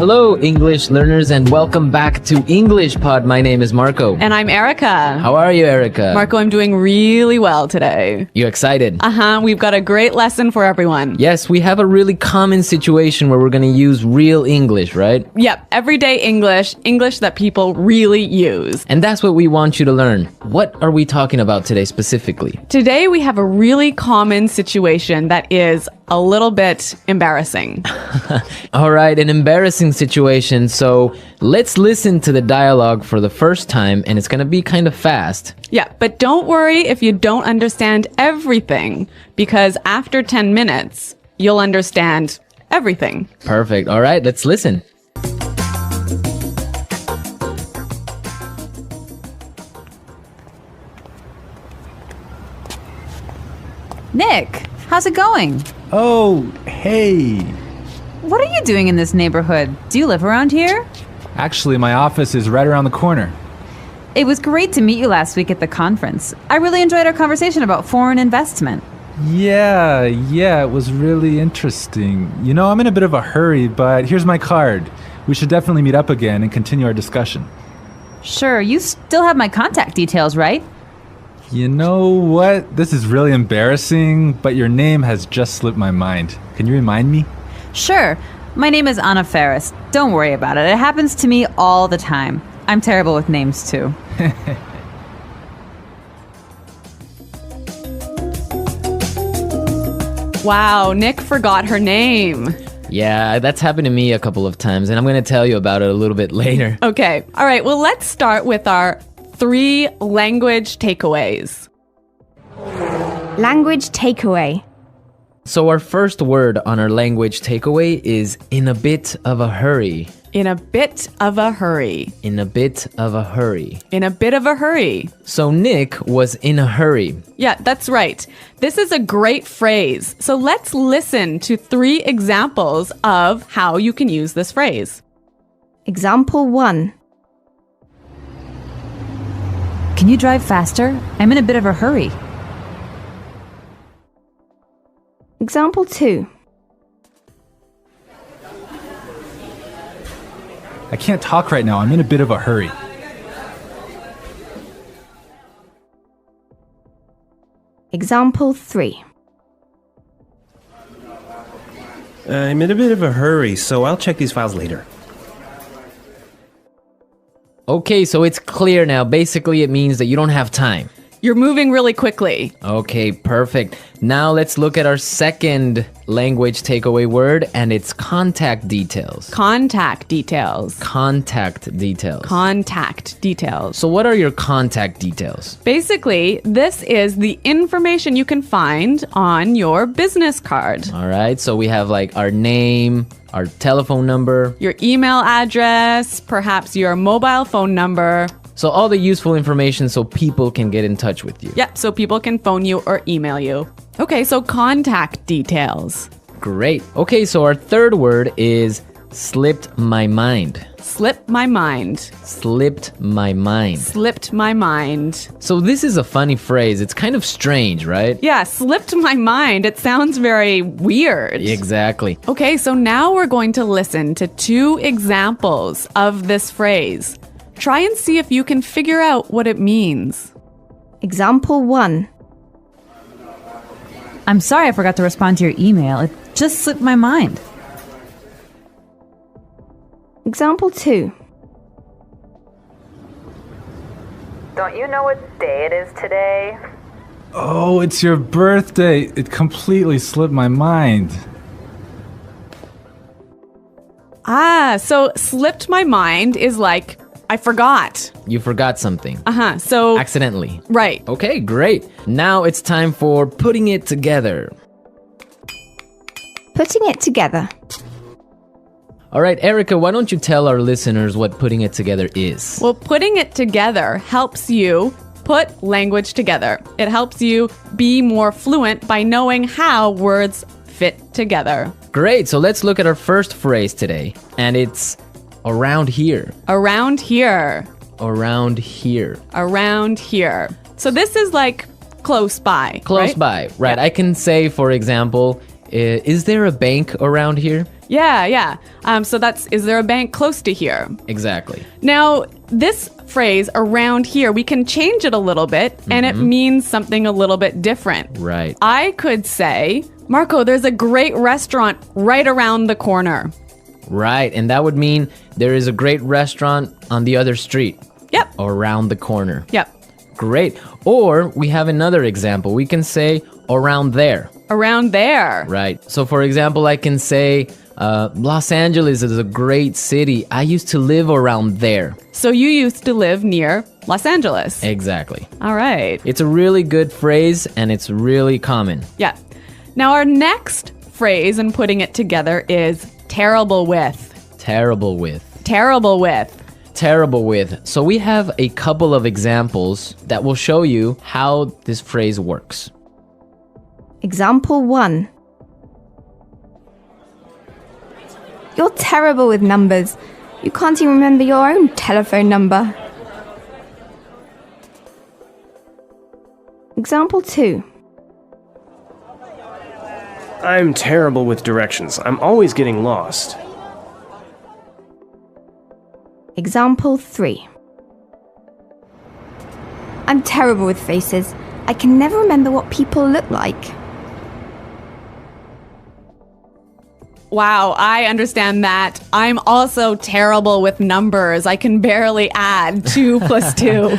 Hello, English learners, and welcome back to English Pod. My name is Marco. And I'm Erica. How are you, Erica? Marco, I'm doing really well today. You excited? We've got a great lesson for everyone. Yes, we have a really common situation where we're going to use real English, right? Yep, everyday English, English that people really use. And that's what we want you to learn. What are we talking about today specifically? Today we have a really common situation that is a little bit embarrassing. All right, an embarrassing situation. So let's listen to the dialogue for the first time, and it's going to be kind of fast. Yeah, but don't worry if you don't understand everything, because after 10 minutes, you'll understand everything. Perfect. All right, let's listen. Nick, how's it going? Oh, hey. What are you doing in this neighborhood? Do you live around here? Actually, my office is right around the corner. It was great to meet you last week at the conference. I really enjoyed our conversation about foreign investment. Yeah, it was really interesting. You know, I'm in a bit of a hurry, but here's my card. We should definitely meet up again and continue our discussion. Sure, you still have my contact details, right? You know what? This is really embarrassing, but your name has just slipped my mind. Can you remind me? Sure. My name is Anna Ferris. Don't worry about it. It happens to me all the time. I'm terrible with names, too. Wow, Nick forgot her name. Yeah, that's happened to me a couple of times, and I'm going to tell you about it a little bit later. Okay, all right, well, let's start with our 3 language takeaways. Language takeaway. So our first word on our language takeaway is in a bit of a hurry. In a bit of a hurry. In a bit of a hurry. In a bit of a hurry. So Nick was in a hurry. Yeah, that's right. This is a great phrase. So let's listen to 3 examples of how you can use this phrase. Example 1. Can you drive faster? I'm in a bit of a hurry. Example 2. I can't talk right now. I'm in a bit of a hurry. Example 3. I'm in a bit of a hurry, so I'll check these files later. Okay, so it's clear now. Basically, it means that you don't have time. You're moving really quickly. Okay, perfect. Now let's look at our second language takeaway word, and it's contact details. Contact details. Contact details. Contact details. So what are your contact details? Basically, this is the information you can find on your business card. All right, so we have like our name, our telephone number. Your email address, perhaps your mobile phone number. So all the useful information so people can get in touch with you. Yep, so people can phone you or email you. Okay, so contact details. Great. Okay, so our third word is slipped my mind. Slipped my mind. Slipped my mind. Slipped my mind. So this is a funny phrase. It's kind of strange, right? Yeah, slipped my mind. It sounds very weird. Exactly. Okay, so now we're going to listen to 2 examples of this phrase. Try and see if you can figure out what it means. Example 1. I'm sorry I forgot to respond to your email. It just slipped my mind. Example 2. Don't you know what day it is today? Oh, it's your birthday. It completely slipped my mind. So slipped my mind is like, I forgot. You forgot something. So Accidentally. right. Okay, great. Now it's time for putting it together. Putting it together. All right, Erica, why don't you tell our listeners what putting it together is? Well, putting it together helps you put language together. It helps you be more fluent by knowing how words fit together. Great, so let's look at our first phrase today, and it's around here. Around here. Around here. Around here. So this is like close by. Close right? by, right. Yeah. I can say, for example, is there a bank around here? Yeah. So that's, is there a bank close to here? Exactly. Now, this phrase around here, we can change it a little bit and it means something a little bit different. Right. I could say, Marco, there's a great restaurant right around the corner. Right. And that would mean there is a great restaurant on the other street. Yep. Or around the corner. Yep. Great. Or we have another example. We can say around there. Around there. Right. So for example, I can say Los Angeles is a great city. I used to live around there. So you used to live near Los Angeles. Exactly. All right. It's a really good phrase and it's really common. Yeah. Now our next phrase and putting it together is terrible with. Terrible with. Terrible with. Terrible with. So we have a couple of examples that will show you how this phrase works. Example 1. You're terrible with numbers. You can't even remember your own telephone number. Example 2. I'm terrible with directions. I'm always getting lost. Example 3. I'm terrible with faces. I can never remember what people look like. Wow, I understand that. I'm also terrible with numbers. I can barely add 2 plus 2.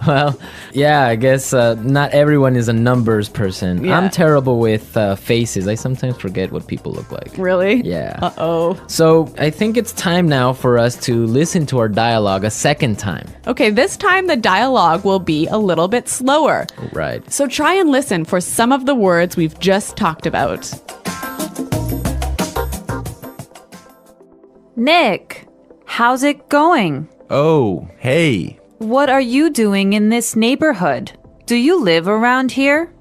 Well, yeah, I guess not everyone is a numbers person. Yeah. I'm terrible with faces. I sometimes forget what people look like. Really? Yeah. Uh-oh. So I think it's time now for us to listen to our dialogue a second time. Okay, this time the dialogue will be a little bit slower. Right. So try and listen for some of the words we've just talked about. Nick, how's it going? Oh, hey. What are you doing in this neighborhood? Do you live around here?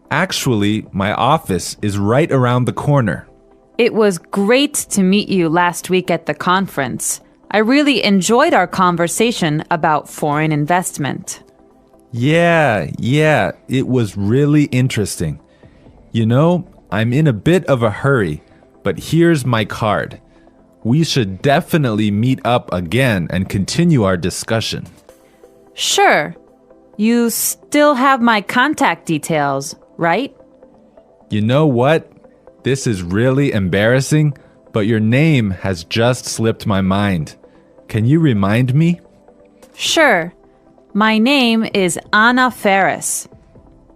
Actually, my office is right around the corner. It was great to meet you last week at the conference. I really enjoyed our conversation about foreign investment. Yeah, it was really interesting. You know, I'm in a bit of a hurry, but here's my card. We should definitely meet up again and continue our discussion. Sure. You still have my contact details, right? You know what? This is really embarrassing, but your name has just slipped my mind. Can you remind me? Sure. My name is Anna Ferris.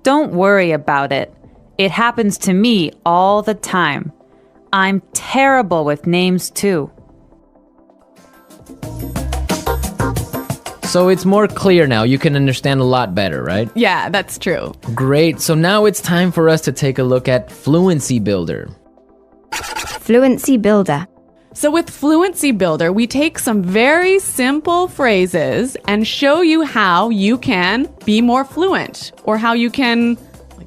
Don't worry about it. It happens to me all the time. I'm terrible with names too. So it's more clear now. You can understand a lot better, right? Yeah, that's true. Great. So now it's time for us to take a look at Fluency Builder. Fluency Builder. So with Fluency Builder, we take some very simple phrases and show you how you can be more fluent or how you can,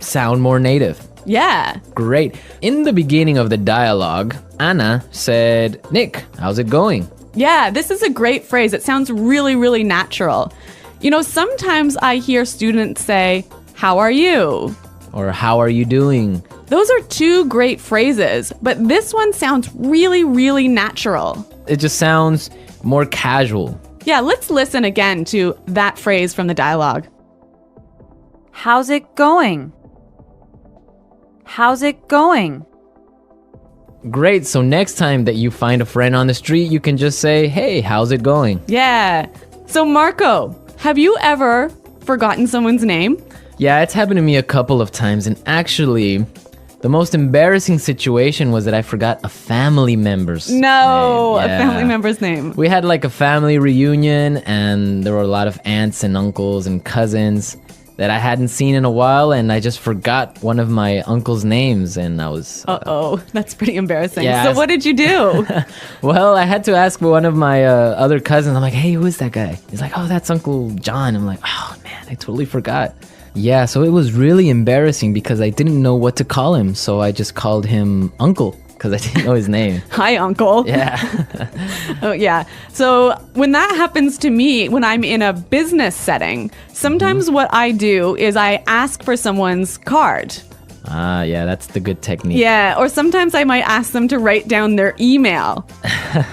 Sound more native. yeah. Great. In the beginning of the dialogue, Anna said, Nick, how's it going? Yeah, this is a great phrase. It sounds really, really natural. You know, sometimes I hear students say, how are you? Or how are you doing? Those are 2 great phrases, but this one sounds really, really natural. It just sounds more casual. Yeah, let's listen again to that phrase from the dialogue. How's it going? How's it going? Great. So next time that you find a friend on the street, you can just say, hey, how's it going? Yeah. So Marco, have you ever forgotten someone's name? Yeah, it's happened to me a couple of times. And actually, the most embarrassing situation was that I forgot a family member's name. No, a Yeah. family member's name. We had like a family reunion and there were a lot of aunts and uncles and cousins that I hadn't seen in a while, and I just forgot one of my uncle's names, and I was... Uh-oh, that's pretty embarrassing. Yeah, So what did you do? Well, I had to ask one of my other cousins. I'm like, hey, who is that guy? He's like, oh, that's Uncle John. I'm like, oh, man, I totally forgot. Yeah, so it was really embarrassing because I didn't know what to call him, so I just called him Uncle because I didn't know his name. Hi, Uncle. Yeah. Oh, yeah. So when that happens to me, when I'm in a business setting, sometimes what I do is I ask for someone's card. Ah, yeah, that's the good technique. Yeah, or sometimes I might ask them to write down their email.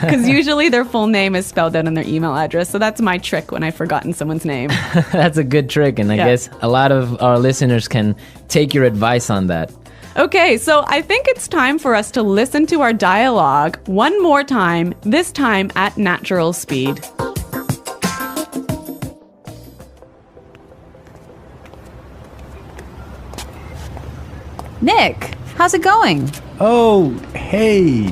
Because usually their full name is spelled out in their email address. So that's my trick when I've forgotten someone's name. That's a good trick, and I Yeah. guess a lot of our listeners can take your advice on that. Okay, so I think it's time for us to listen to our dialogue one more time, this time at natural speed. Nick, how's it going? Oh, hey.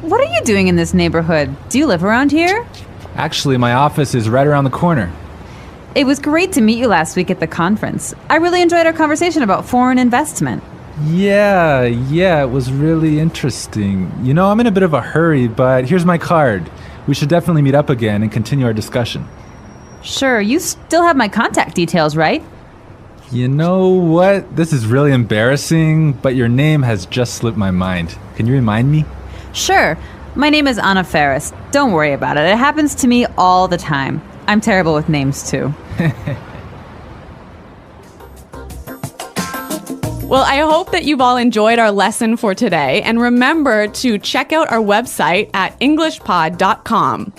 What are you doing in this neighborhood? Do you live around here? Actually, my office is right around the corner. It was great to meet you last week at the conference. I really enjoyed our conversation about foreign investment. Yeah, it was really interesting. You know, I'm in a bit of a hurry, but here's my card. We should definitely meet up again and continue our discussion. Sure, you still have my contact details, right? You know what? This is really embarrassing, but your name has just slipped my mind. Can you remind me? Sure. My name is Anna Ferris. Don't worry about it. It happens to me all the time. I'm terrible with names, too. Well, I hope that you've all enjoyed our lesson for today. And remember to check out our website at EnglishPod.com.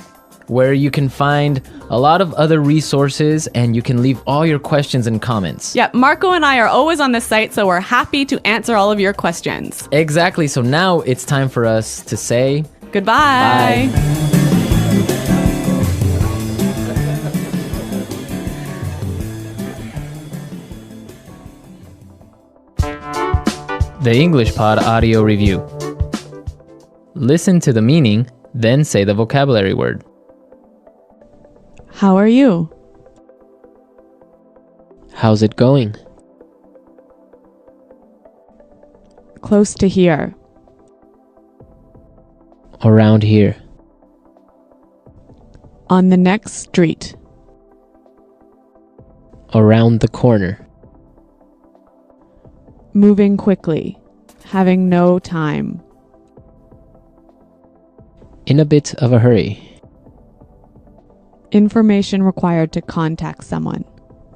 where you can find a lot of other resources and you can leave all your questions and comments. Yeah, Marco and I are always on the site, so we're happy to answer all of your questions. Exactly. So now it's time for us to say Goodbye. Bye. The English Pod audio review. Listen to the meaning, then say the vocabulary word. How are you? How's it going? Close to here. Around here. On the next street. Around the corner. Moving quickly. Having no time. In a bit of a hurry. Information required to contact someone.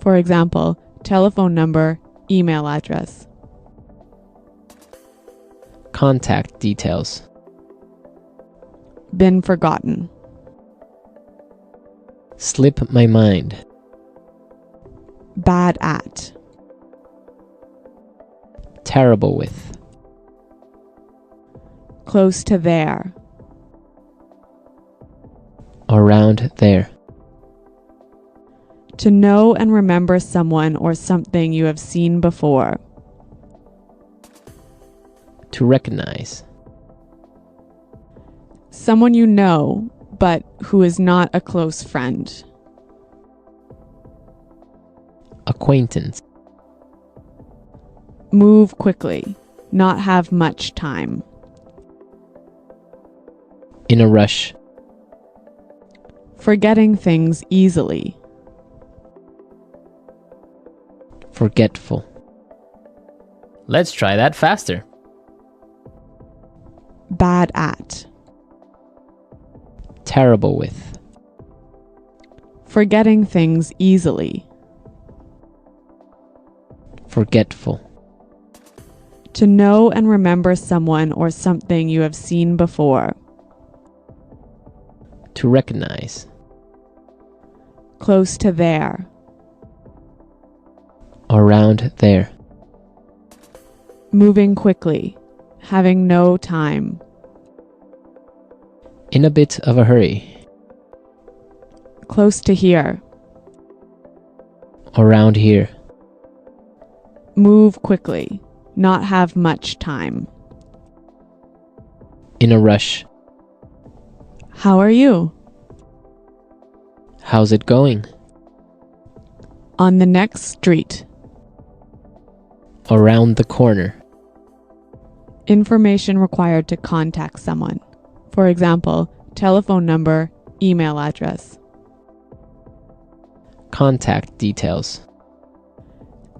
For example, telephone number, email address. Contact details. Been forgotten. Slip my mind. Bad at. Terrible with. Close to there. Around there. To know and remember someone or something you have seen before. To recognize. Someone you know, but who is not a close friend. Acquaintance. Move quickly. Not have much time. In a rush. Forgetting things easily. Forgetful. Let's try that faster. Bad at. Terrible with. Forgetting things easily. Forgetful. To know and remember someone or something you have seen before. To recognize. Close to there. Around there. Moving quickly. Having no time. In a bit of a hurry. Close to here. Around here. Move quickly. Not have much time. In a rush. How are you? How's it going? On the next street. Around the corner. Information required to contact someone. For example, telephone number, email address. Contact details.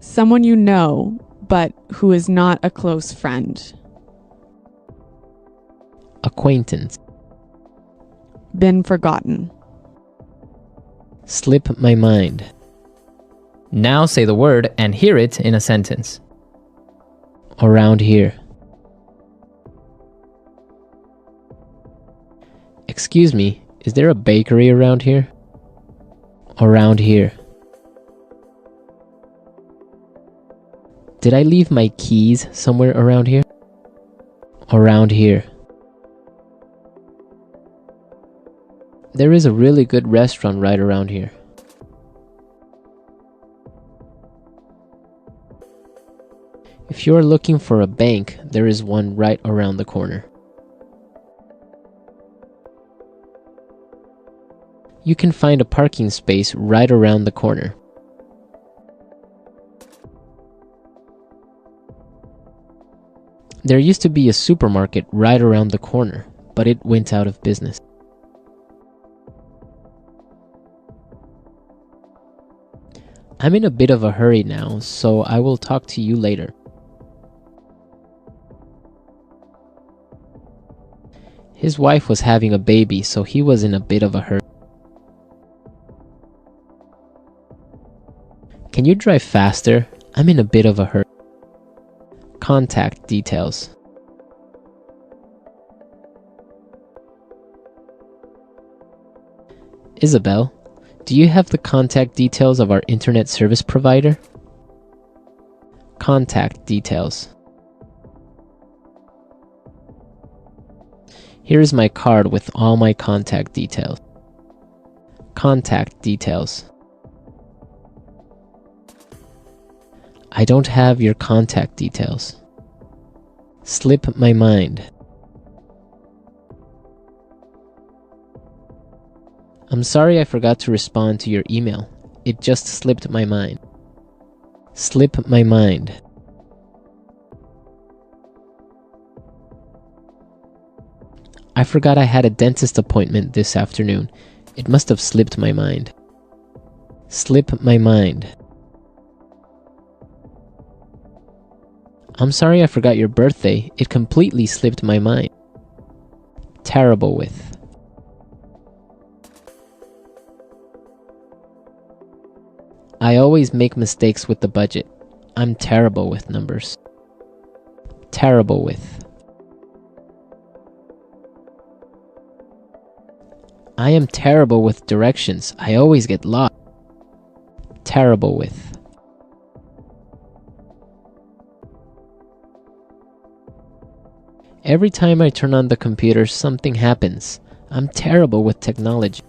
Someone you know, but who is not a close friend. Acquaintance. Been forgotten. Slip my mind. Now say the word and hear it in a sentence. Around here. Excuse me, is there a bakery around here? Around here. Did I leave my keys somewhere around here? Around here. There is a really good restaurant right around here. If you are looking for a bank, there is one right around the corner. You can find a parking space right around the corner. There used to be a supermarket right around the corner, but it went out of business. I'm in a bit of a hurry now, so I will talk to you later. His wife was having a baby, so he was in a bit of a hurry. Can you drive faster? I'm in a bit of a hurry. Contact details. Isabel, do you have the contact details of our internet service provider? Contact details. Here is my card with all my contact details. Contact details. I don't have your contact details. Slip my mind. I'm sorry I forgot to respond to your email. It just slipped my mind. Slip my mind. I forgot I had a dentist appointment this afternoon. It must have slipped my mind. Slip my mind. I'm sorry I forgot your birthday. It completely slipped my mind. Terrible with. I always make mistakes with the budget. I'm terrible with numbers. Terrible with. I am terrible with directions. I always get lost. Terrible with. Every time I turn on the computer, something happens. I'm terrible with technology.